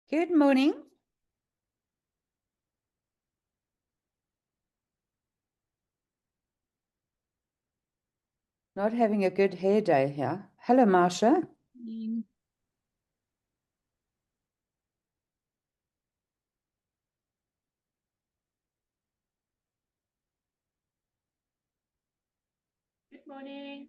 Good morning. Not having a good hair day here. Hello, Marsha. Mm. Good morning.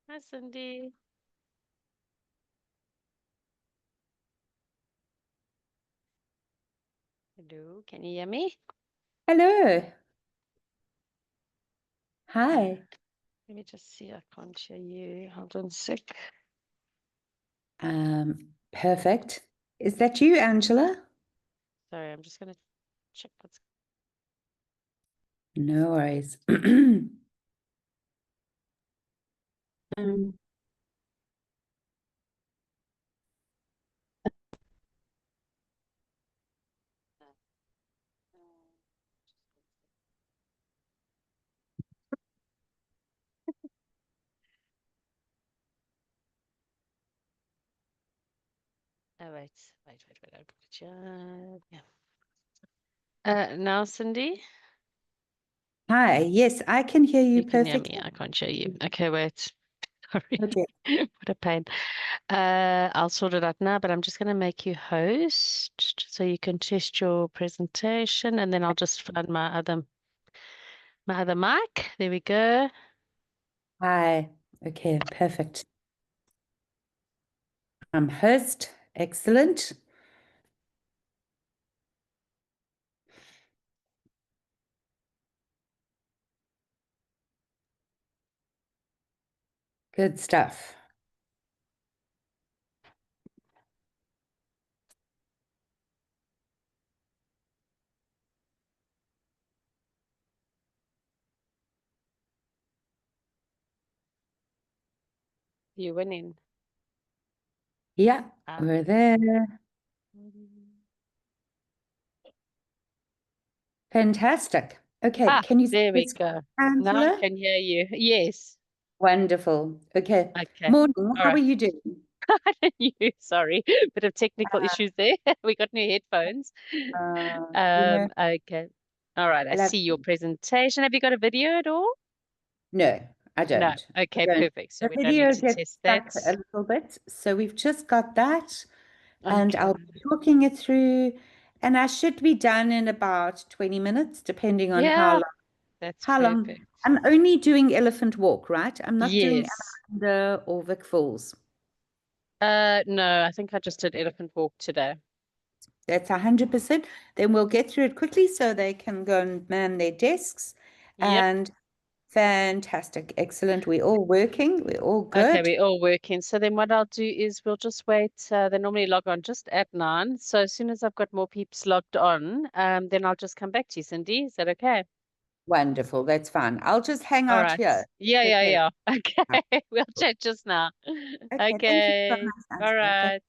Hi, Cindy. Hello, can you hear me? Hello. Uh, Hi. Let me just see. I can't hear you. Hold on a sec. Perfect. Is that you, Angela? Sorry, I'm just going to check what's. No worries. Oh, wait. I'll put it. Yeah. Now, Cindy, Hi. Yes, I can hear you you can hear perfectly. me. I can't hear you. Okay, wait. Sorry. Okay. What a pain. I'll sort it out now, but I'm just going to make you host so you can test your presentation, and then I'll just find my other mic. There we go. Hi. Okay, perfect. I'm host. Excellent. Good stuff. You're winning. Yeah, we're there. Fantastic. Okay, can you see There we this, go. Now I Angela? can hear you. Yes. Wonderful. Okay. Okay. Morning. All How are right. you doing? You, sorry. Bit of technical issues there. We got new headphones. You know, Okay. All right. I see your lovely. presentation. Have you got a video at all? No, I No. don't. I Okay, don't. perfect. So The we don't need video to gets test that. stuck a little bit. So we've just got that, and Okay. I'll be talking it through, and I should be done in about 20 minutes, depending on Yeah, how that's long. perfect. I'm only doing Elephant Walk, right? I'm not doing Yes. Amanda or Vic Falls. No, I think I just did Elephant Walk today. That's 100%. Then we'll get through it quickly so they can go and man their desks. Yep. And Fantastic. Excellent. We're all working. We're all Okay, good. we're all working. So then what I'll do is we'll just wait. They normally log on just at 9. So as soon as I've got more peeps logged on, then I'll just come back to you, Cindy. Is that okay? Wonderful. That's fine. I'll just hang All out right. here. Yeah, yeah, Okay. yeah. Okay. We'll chat just now. Okay. Thank you so Okay. much, All Angela. right.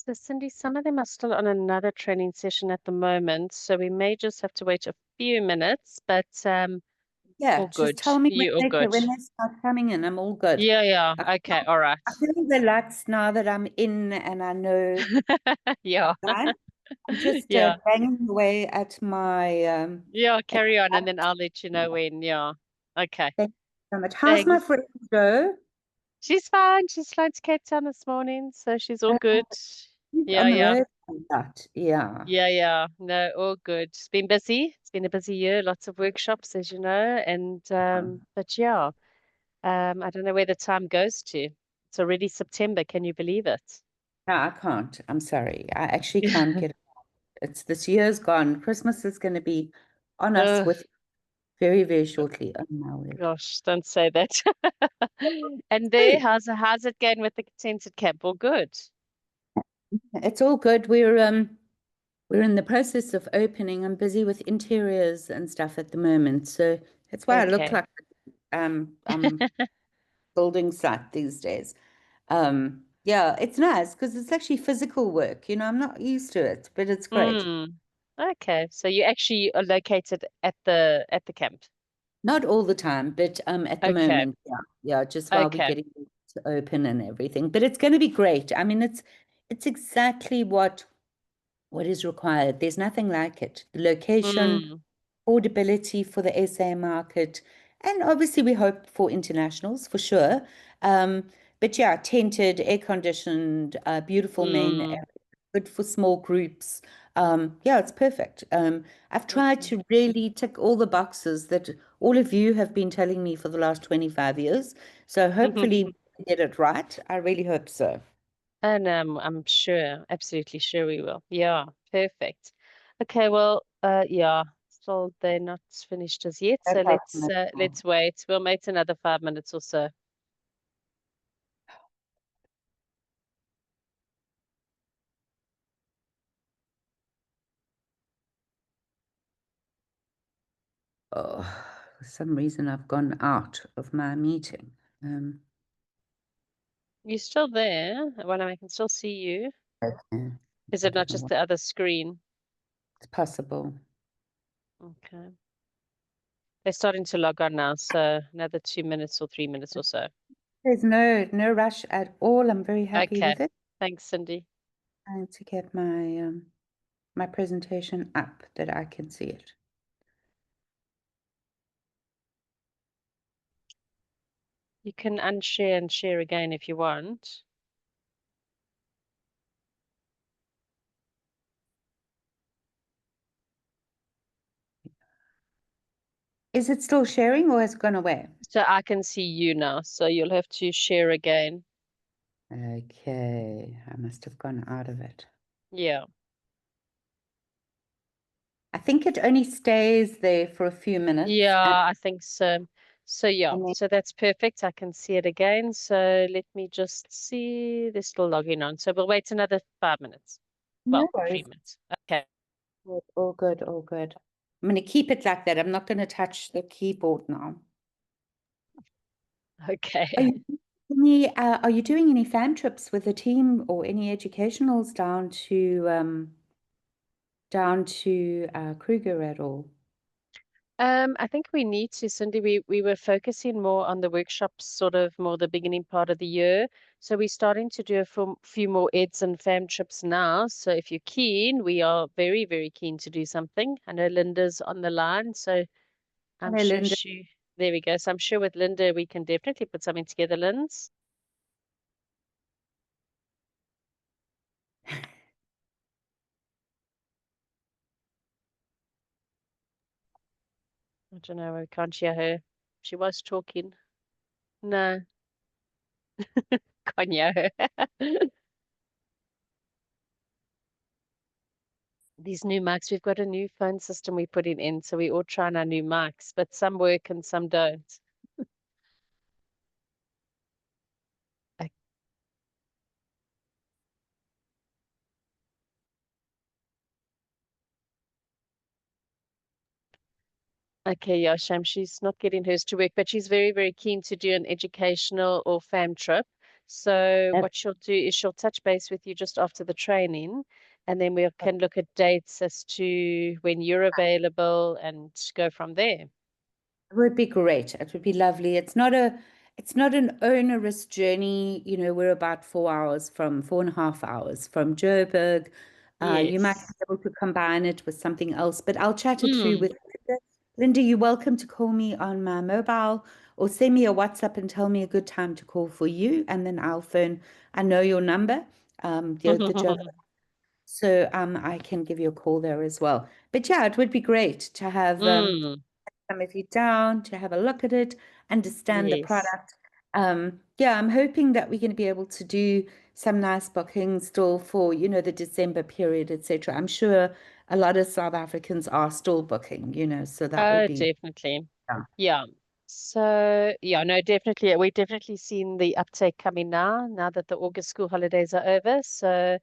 So Cindy, some of them are still on another training session at the moment, so we may just have to wait a few minutes, but Yeah, all just good. tell me You all good. when they start coming in. I'm all good. Yeah, yeah. I Okay, all right. I feel relaxed now that I'm in and I know Yeah. that. I'm just Yeah. banging away at my Yeah, at carry on my and then I'll let you know when. Yeah. Okay. Thank you so much. How's my Thanks. friend Joe? She's fine. She's flown to Cape Town this morning, so she's all Uh, good. he's Yeah, on the yeah. road a lot. Yeah. Yeah, yeah. No, all good. It's been busy. It's been a busy year, lots of workshops, as you know. And but yeah, I don't know where the time goes to. It's already September. Can you believe it? No, I can't. I'm sorry. I actually can't get it. It's this year's gone. Christmas is going to be on us Ugh, with very, very shortly. Oh my word. gosh, don't say that. And there, how's it going with the contented camp? All good. It's all good. We're in the process of opening. I'm busy with interiors and stuff at the moment. So that's why I look Okay. like I'm building site these days. Yeah, it's nice because it's actually physical work. I'm not used to it, but it's great. Mm. Okay. So you actually are located at the camp. Not all the time, but at the Okay. moment, yeah. Yeah, just while we're Okay. getting it to open and everything. But it's going to be great. I mean, it's exactly what what is required. There's nothing like it. The location, Mm. affordability for the SA market, and obviously we hope for internationals for sure. Um, but yeah, tented, air conditioned, beautiful main Mm. area, good for small groups. Yeah, it's perfect. I've tried Okay. to really tick all the boxes that all of you have been telling me for the last 25 years. So hopefully we get it right. I really hope so. And I'm sure, absolutely sure we will. Yeah, perfect. Okay, well, yeah, still they're not finished as yet, so Okay. let's wait. We'll wait another 5 minutes or so. Oh, for some reason I've gone out of my meeting. Um, You're still there. Well, I can still see you. okay. Is I it not don't know just what the other screen? it's possible. Okay. They're starting to log on now, so another 2 minutes or 3 minutes or so. There's no rush at all. I'm very happy Okay. with it. Thanks, Cindy. Trying to get my presentation up that I can see it. You can unshare and share again if you want. Is it still sharing or has it gone away? So I can see you now, so you'll have to share again. Okay, I must have gone out of it. Yeah. I think it only stays there for a few minutes Yeah, and, I think so. So yeah, and then so that's perfect. I can see it again. So let me just see. They're still logging on. So we'll wait another 5 minutes. no Well, three worries. minutes. Okay. Good, all good, all good. I'm going to keep it like that. I'm not going to touch the keyboard now. Are Okay. you are you doing any fan trips with the team or any educationals down to Kruger at all? I think we need to, Cindy. We were focusing more on the workshops, sort of more the beginning part of the year. So we're starting to do few more eds and fam trips now. So if you're keen, we are very, very keen to do something. I know Linda's on the line, so I'm Hello, sure Linda. there we go. So I'm sure with Linda we can definitely put something together, Linz. I don't know, we can't hear her. She was talking. No, can't hear her. These new mics, we've got a new phone system we're putting in, so we're all trying our new mics, but some work and some don't. I, okay, yeah, shame she's not getting hers to work, but she's very, very keen to do an educational or fam trip. So Yep. what she'll do is she'll touch base with you just after the training, and then we can look at dates as to when you're available and go from there. It would be great. It would be lovely. It's not an onerous journey. You know, we're about 4 hours from 4.5 hours from Joburg. You might be Yes. able to combine it with something else, but I'll chat it through Mm. with Linda. Linda, you're welcome to call me on my mobile or send me a WhatsApp and tell me a good time to call for you, and then I'll phone. I know your number, the Joburg, so I can give you a call there as well. But yeah, it would be great to have Mm. come with you down to have a look at it, understand the Yes. product. Yeah, I'm hoping that we're going to be able to do some nice bookings still for, the December period, etc. I'm sure a lot of South Africans are still booking, so that would Oh, be, definitely. yeah. Yeah. So, yeah, no, definitely. We've definitely seen the uptake coming now that the August school holidays are over. So,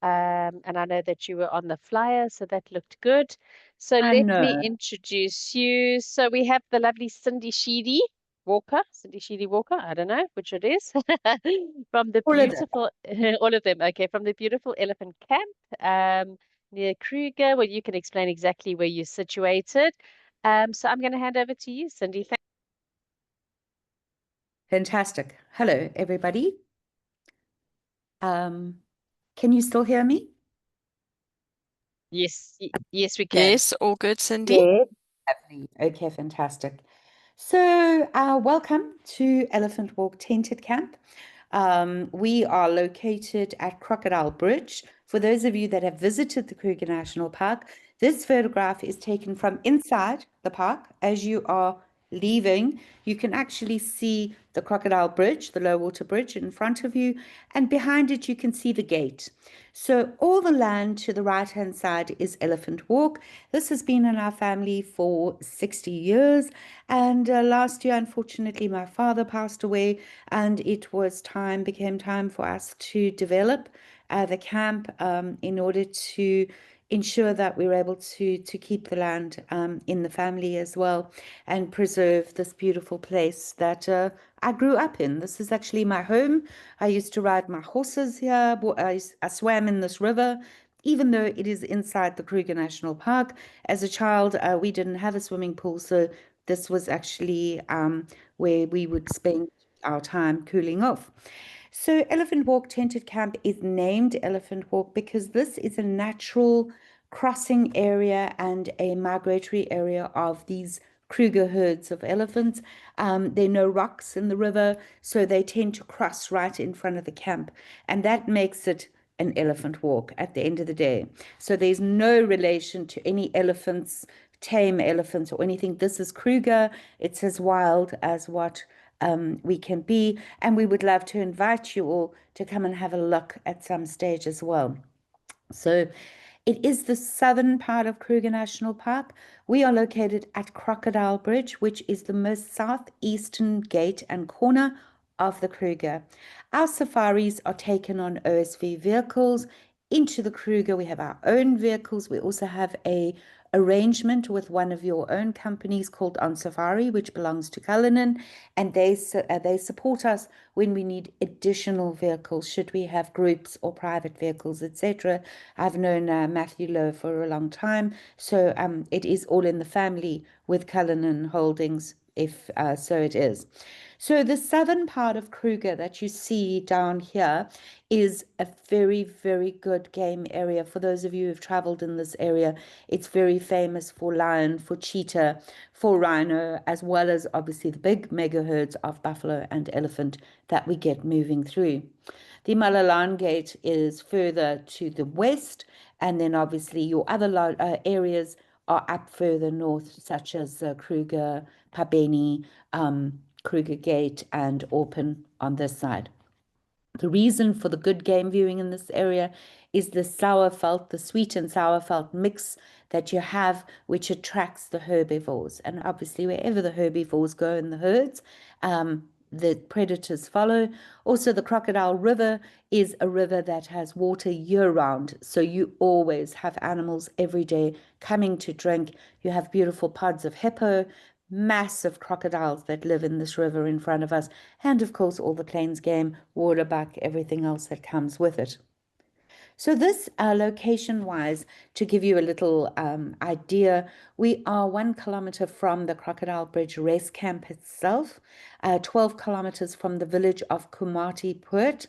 and I know that you were on the flyer, so that looked good. So I let me know. introduce you. So we have the lovely Cindy Sheedy Walker, I don't know which it is, from the All of it. beautiful, all of them, okay, from the beautiful Elephant Camp, near Kruger, where you can explain exactly where you're situated. So I'm going to hand over to you, Cindy. Fantastic. Hello, everybody. Um, can you still hear me? Yes, we can. Yes, all good, Cindy. Yeah, lovely. Okay, fantastic. So, welcome to Elephant Walk Tented Camp. We are located at Crocodile Bridge. For those of you that have visited the Kruger National Park, this photograph is taken from inside the park. As you are leaving, you can actually see the Crocodile Bridge, the low water bridge in front of you, and behind it you can see the gate. So all the land to the right-hand side is Elephant Walk. This has been in our family for 60 years, and last year, unfortunately, my father passed away, and it became time for us to develop the camp in order to ensure that we were able to keep the land in the family as well and preserve this beautiful place that I grew up in. This is actually my home. I used to ride my horses here. I swam in this river. Even though it is inside the Kruger National Park, as a child, we didn't have a swimming pool, so this was actually where we would spend our time cooling off. So, Elephant Walk Tented Camp is named Elephant Walk because this is a natural crossing area and a migratory area of these Kruger herds of elephants. There are no rocks in the river, so they tend to cross right in front of the camp, and that makes it an elephant walk at the end of the day. So there's no relation to any elephants, tame elephants, or anything. This is Kruger. It's as wild as what we can be. And we would love to invite you all to come and have a look at some stage as well. So it is the southern part of Kruger National Park. We are located at Crocodile Bridge, which is the most southeastern gate and corner of the Kruger. Our safaris are taken on OSV vehicles into the Kruger. We have our own vehicles. We also have a arrangement with one of your own companies called On Safari, which belongs to Cullinan, and they support us when we need additional vehicles, should we have groups or private vehicles, etc. I've known Matthew Lowe for a long time, so it is all in the family with Cullinan Holdings, if so it is. So the southern part of Kruger that you see down here is a very, very good game area. For those of you who've traveled in this area, it's very famous for lion, for cheetah, for rhino, as well as obviously the big mega herds of buffalo and elephant that we get moving through. The Malalan Gate is further to the west, and then obviously your other areas are up further north, such as Kruger, Pabeni, Kruger Gate, and Orpen on this side. The reason for the good game viewing in this area is the sour felt, the sweet and sour felt mix that you have, which attracts the herbivores. And obviously, wherever the herbivores go in the herds, the predators follow. Also, the Crocodile River is a river that has water year round. So you always have animals every day coming to drink. You have beautiful pods of hippo, massive crocodiles that live in this river in front of us, and of course, all the plains game, waterbuck, everything else that comes with it. So this location-wise, to give you a little idea, we are 1 kilometer from the Crocodile Bridge Race Camp itself, 12 kilometers from the village of Kumati Puert,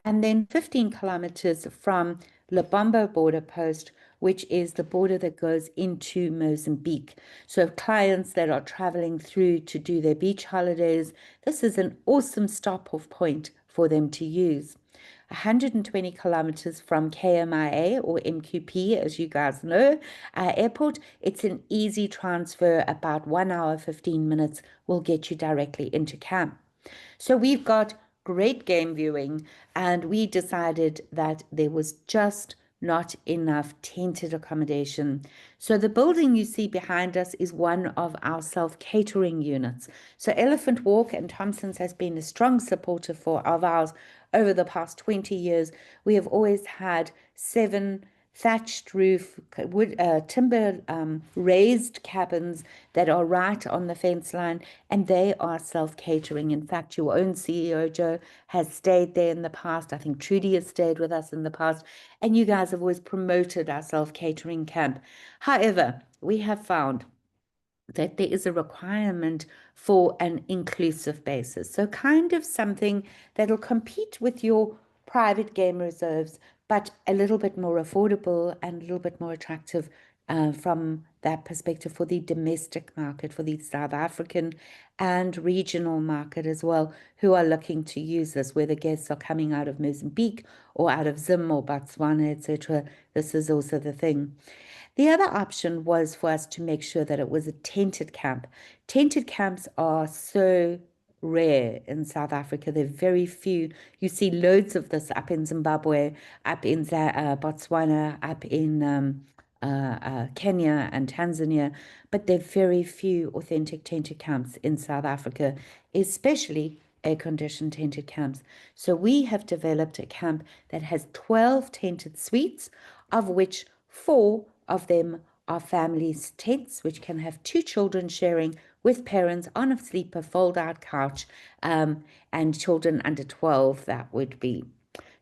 and then 15 kilometers from Lebombo border post, which is the border that goes into Mozambique. So clients that are traveling through to do their beach holidays, this is an awesome stop-off point for them to use. 120 kilometers from KMIA or MQP, as you guys know, airport. It's an easy transfer, about 1 hour, 15 minutes will get you directly into camp. So we've got great game viewing, and we decided that there was just not enough tented accommodation. So the building you see behind us is one of our self-catering units. So Elephant Walk and Thompson's has been a strong supporter of ours over the past 20 years. We have always had 7 thatched roof, wood, timber raised cabins that are right on the fence line, and they are self-catering. In fact, your own CEO, Joe, has stayed there in the past. I think Trudy has stayed with us in the past, and you guys have always promoted our self-catering camp. However, we have found that there is a requirement for an inclusive basis. So kind of something that'll compete with your private game reserves, but a little bit more affordable and a little bit more attractive from that perspective for the domestic market, for the South African and regional market as well, who are looking to use this, whether guests are coming out of Mozambique or out of Zim or Botswana, etc. This is also the thing. The other option was for us to make sure that it was a tented camp. Tented camps are so rare in South Africa. They're very few. You see loads of this up in Zimbabwe, up in Botswana, up in Kenya and Tanzania, but there are very few authentic tented camps in South Africa, especially air-conditioned tented camps. So we have developed a camp that has 12 tented suites, of which 4 of them are families' tents, which can have 2 children sharing with parents on a sleeper fold-out couch, and children under 12, that would be.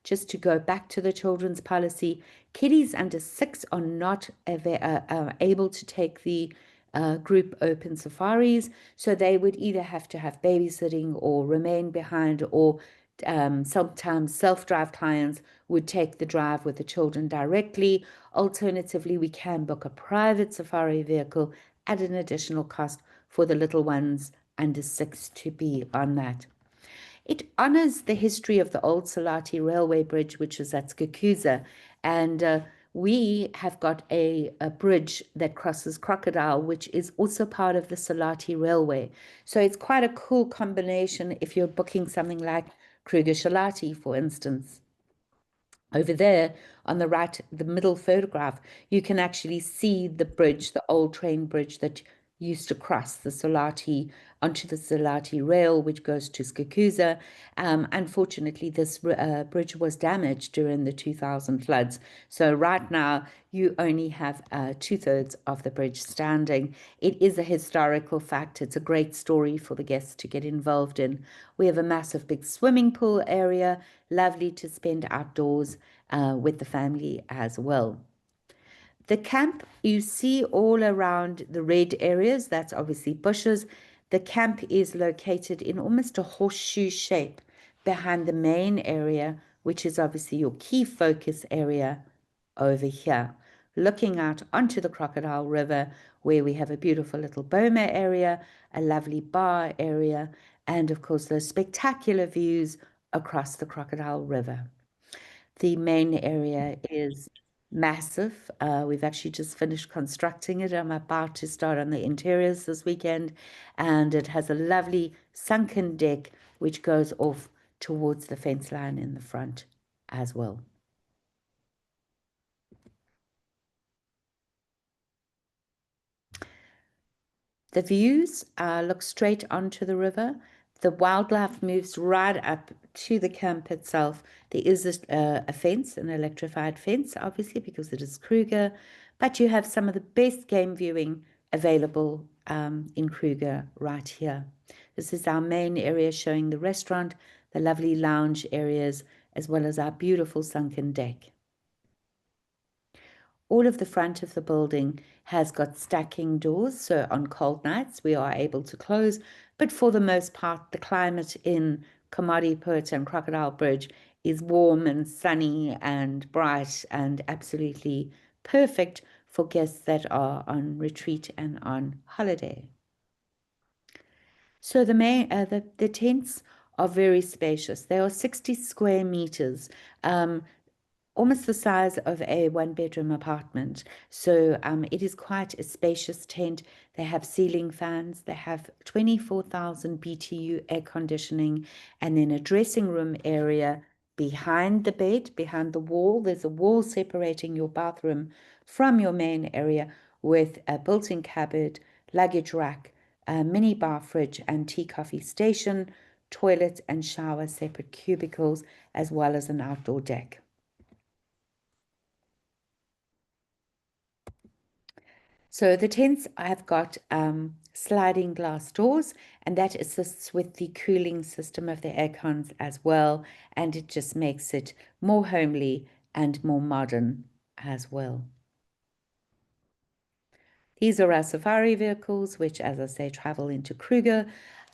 Just to go back to the children's policy, kiddies under 6 are not able to take the group open safaris, so they would either have to have babysitting or remain behind, or sometimes self-drive clients would take the drive with the children directly. Alternatively, we can book a private safari vehicle at an additional cost for the little ones under 6 to be on that. It honors the history of the old Salati Railway Bridge, which is at Skukuza, and we have got a bridge that crosses Crocodile, which is also part of the Salati Railway. So it's quite a cool combination if you're booking something like Kruger Shalati, for instance. Over there on the right, the middle photograph, you can actually see the bridge, the old train bridge that used to cross the Salati onto the Salati rail, which goes to Skukuza. Unfortunately, this bridge was damaged during the 2000 floods. So right now, you only have 2/3 of the bridge standing. It is a historical fact. It's a great story for the guests to get involved in. We have a massive big swimming pool area, lovely to spend outdoors with the family as well. The camp you see all around the red areas, that's obviously bushes. The camp is located in almost a horseshoe shape behind the main area, which is obviously your key focus area over here, looking out onto the Crocodile River, where we have a beautiful little boma area, a lovely bar area, and of course those spectacular views across the Crocodile River. The main area is massive. We've actually just finished constructing it. I'm about to start on the interiors this weekend, and it has a lovely sunken deck which goes off towards the fence line in the front as well. The views look straight onto the river. The wildlife moves right up to the camp itself. There is a fence, an electrified fence, obviously, because it is Kruger, but you have some of the best game viewing available in Kruger right here. This is our main area showing the restaurant, the lovely lounge areas, as well as our beautiful sunken deck. All of the front of the building has got stacking doors, so on cold nights we are able to close, but for the most part, the climate in Komatipoort and Crocodile Bridge is warm and sunny and bright and absolutely perfect for guests that are on retreat and on holiday. So the tents are very spacious. They are 60 square meters. Almost the size of a one-bedroom apartment. So it is quite a spacious tent. They have ceiling fans. They have 24,000 BTU air conditioning, and then a dressing room area behind the bed, behind the wall. There's a wall separating your bathroom from your main area with a built-in cupboard, luggage rack, a mini bar fridge and tea coffee station, toilet and shower separate cubicles, as well as an outdoor deck. So the tents have got sliding glass doors, and that assists with the cooling system of the aircons as well, and it just makes it more homely and more modern as well. These are our safari vehicles, which, as I say, travel into Kruger.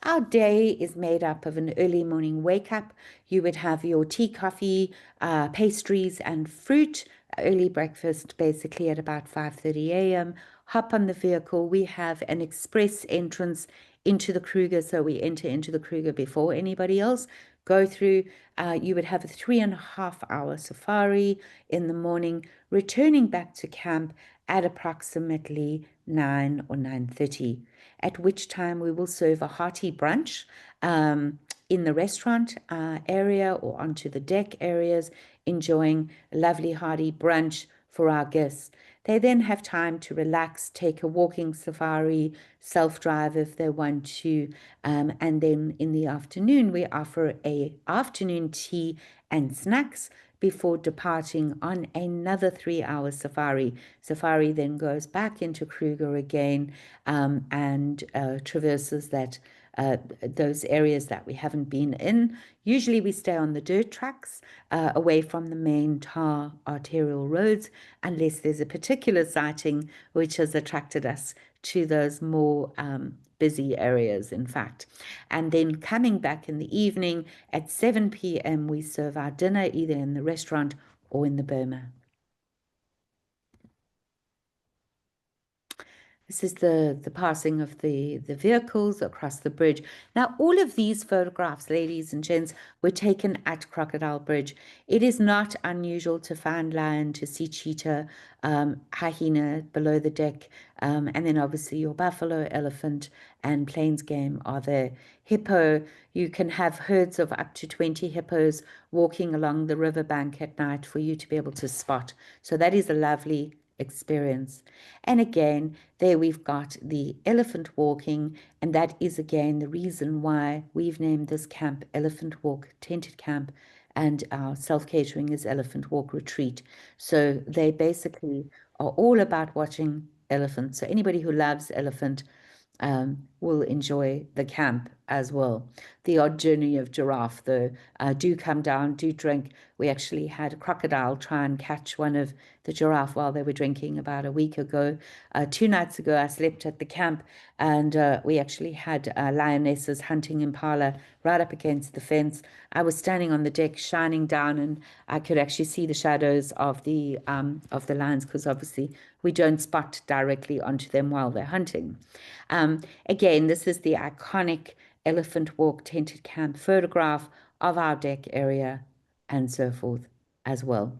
Our day is made up of an early morning wake up. You would have your tea, coffee, pastries, and fruit. Early breakfast, basically at about 5:30 a.m. Hop on the vehicle. We have an express entrance into the Kruger, so we enter into the Kruger before anybody else. Go through. You would have a 3.5 hour safari in the morning, returning back to camp at approximately 9 or 9:30, at which time we will serve a hearty brunch in the restaurant area or onto the deck areas, enjoying a lovely hearty brunch for our guests. They then have time to relax, take a walking safari, self-drive if they want to, and then in the afternoon we offer a afternoon tea and snacks before departing on another 3 hour safari. Safari then goes back into Kruger again and traverses those areas that we haven't been in. Usually we stay on the dirt tracks away from the main tar arterial roads, unless there's a particular sighting which has attracted us to those more busy areas, in fact. And then coming back in the evening at 7 p.m., we serve our dinner either in the restaurant or in the Burma. This is the passing of the vehicles across the bridge. Now, all of these photographs, ladies and gents, were taken at Crocodile Bridge. It is not unusual to find lion, to see cheetah, hyena below the deck, and then obviously your buffalo, elephant, and plains game are there. Hippo, you can have herds of up to 20 hippos walking along the riverbank at night for you to be able to spot. So that is a lovely experience. And again, there we've got the elephant walking, and that is again the reason why we've named this camp Elephant Walk Tented Camp, and our self-catering is Elephant Walk Retreat. So they basically are all about watching elephants. So anybody who loves elephant will enjoy the camp as well. The odd journey of giraffe, though, do come down, do drink. We actually had a crocodile try and catch one of the giraffe while they were drinking about a week ago. 2 nights ago, I slept at the camp, and we actually had lionesses hunting impala right up against the fence. I was standing on the deck, shining down, and I could actually see the shadows of the lions, because obviously we don't spot directly onto them while they're hunting. Again, this is the iconic Elephant Walk Tented Camp photograph of our deck area and so forth as well.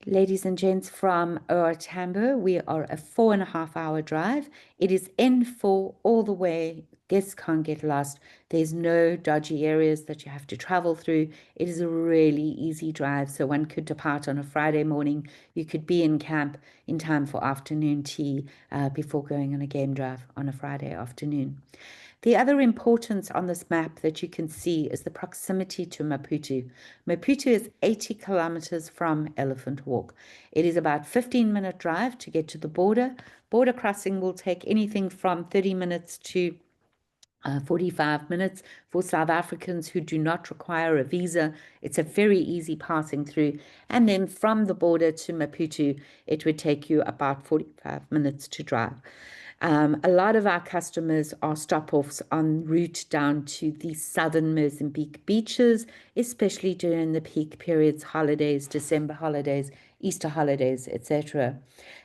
Ladies and gents, from OR Tambo, we are a 4.5 hour drive. It is N4 all the way. Guests can't get lost. There's no dodgy areas that you have to travel through. It is a really easy drive. So one could depart on a Friday morning. You could be in camp in time for afternoon tea before going on a game drive on a Friday afternoon. The other importance on this map that you can see is the proximity to Maputo. Maputo is 80 kilometers from Elephant Walk. It is about 15-minute drive to get to the border. Border crossing will take anything from 30 minutes to 45 minutes for South Africans who do not require a visa. It's a very easy passing through. And then from the border to Maputo, it would take you about 45 minutes to drive. A lot of our customers are stop-offs en route down to the southern Mozambique beaches, especially during the peak periods, holidays, December holidays, Easter holidays, etc.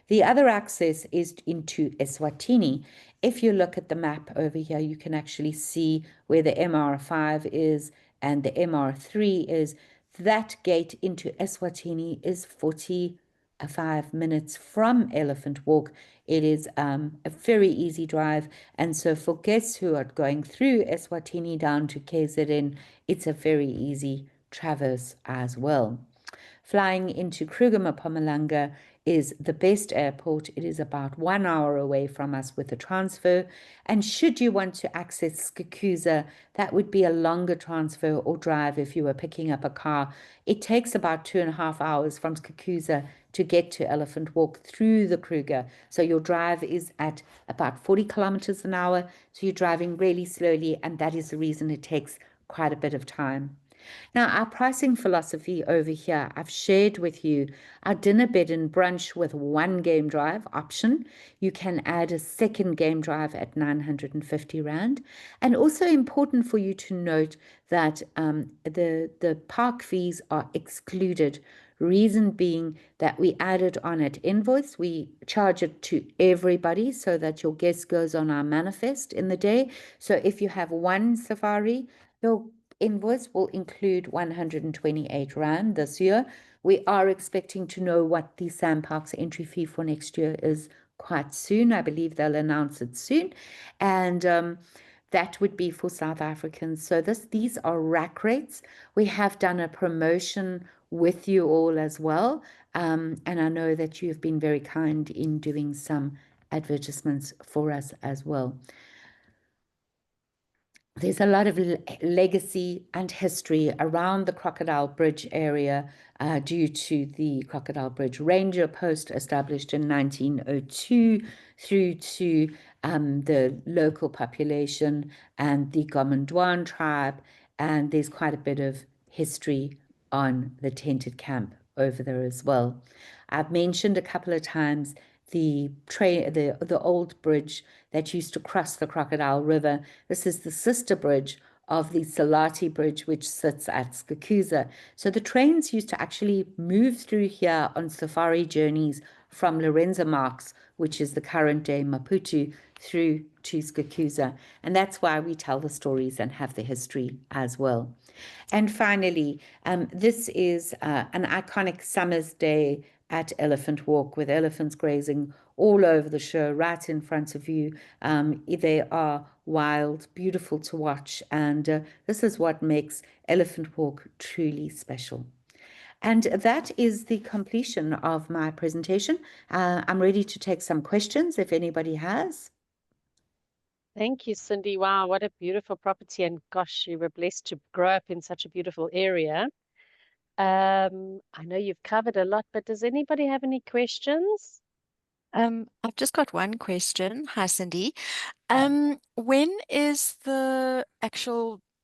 The other access is into Eswatini. If you look at the map over here, you can actually see where the MR5 is and the MR3 is. That gate into Eswatini is 45 minutes from Elephant Walk. It is a very easy drive. And so for guests who are going through Eswatini down to KZN, it's a very easy traverse as well. Flying into Kruger Mpumalanga is the best airport. It is about 1 hour away from us with a transfer. And should you want to access Skukuza, that would be a longer transfer or drive if you were picking up a car. It takes about 2.5 hours from Skukuza to get to Elephant Walk through the Kruger. So your drive is at about 40 kilometers an hour. So you're driving really slowly, and that is the reason it takes quite a bit of time. Now, our pricing philosophy over here, I've shared with you our dinner, bed, and brunch with one game drive option. You can add a second game drive at 950 Rand. And also important for you to note that the park fees are excluded. Reason being that we add it on at invoice. We charge it to everybody so that your guest goes on our manifest in the day. So if you have one safari, your invoice will include 128 Rand this year. We are expecting to know what the Sandparks entry fee for next year is quite soon. I believe they'll announce it soon. And that would be for South Africans. So these are rack rates. We have done a promotion with you all as well. And I know that you've been very kind in doing some advertisements for us as well. There's a lot of legacy and history around the Crocodile Bridge area due to the Crocodile Bridge Ranger post established in 1902 through to the local population and the Gomondwan tribe. And there's quite a bit of history on the tented camp over there as well. I've mentioned a couple of times the old bridge that used to cross the Crocodile River. This is the sister bridge of the Salati Bridge, which sits at Skukuza. So the trains used to actually move through here on safari journeys from Lorenzo Marks, which is the current day Maputo, through to Skukuza. And that's why we tell the stories and have the history as well. And finally, this is an iconic summer's day at Elephant Walk with elephants grazing all over the show, right in front of you. They are wild, beautiful to watch, and this is what makes Elephant Walk truly special. And that is the completion of my presentation. I'm ready to take some questions if anybody has. Thank you, Cindy. Wow, what a beautiful property. And gosh, you were blessed to grow up in such a beautiful area. I know you've covered a lot, but does anybody have any questions? I've just got one question. Hi, Cindy. When is the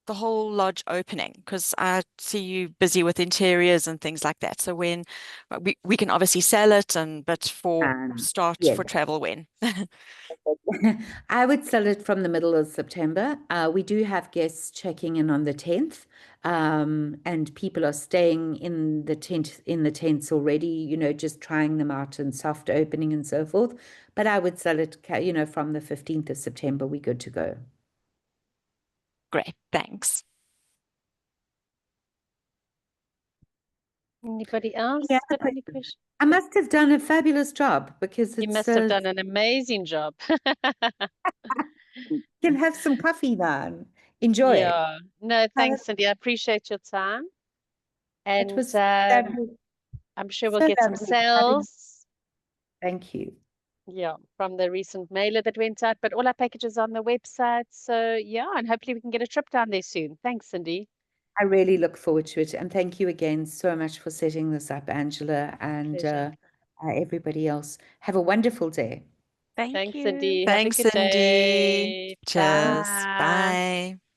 whole lodge opening? Because I see you busy with interiors and things like that. So when we can obviously sell it but for start Yes. for travel when? I would sell it from the middle of September. We do have guests checking in on the 10th, and people are staying in the tents already, just trying them out and soft opening and so forth. But I would sell it, from the 15th of September, we're good to go. Great, thanks. Anybody else Yeah, got any questions? I must have done a fabulous job because You must have done an amazing job. You can have some coffee then. Enjoy. Yeah. No, thanks, Cindy. I appreciate your time. It And was lovely. I'm sure we'll So get some lovely sales. Thank you. Yeah, from the recent mailer that went out, but all our packages on the website. So yeah, and hopefully we can get a trip down there soon. Thanks, Cindy. I really look forward to it. And thank you again so much for setting this up, Angela, and everybody else. Have a wonderful day. Thank Thanks, you. Cindy. Have a Thanks, good Cindy. day. Cheers. Bye. Bye.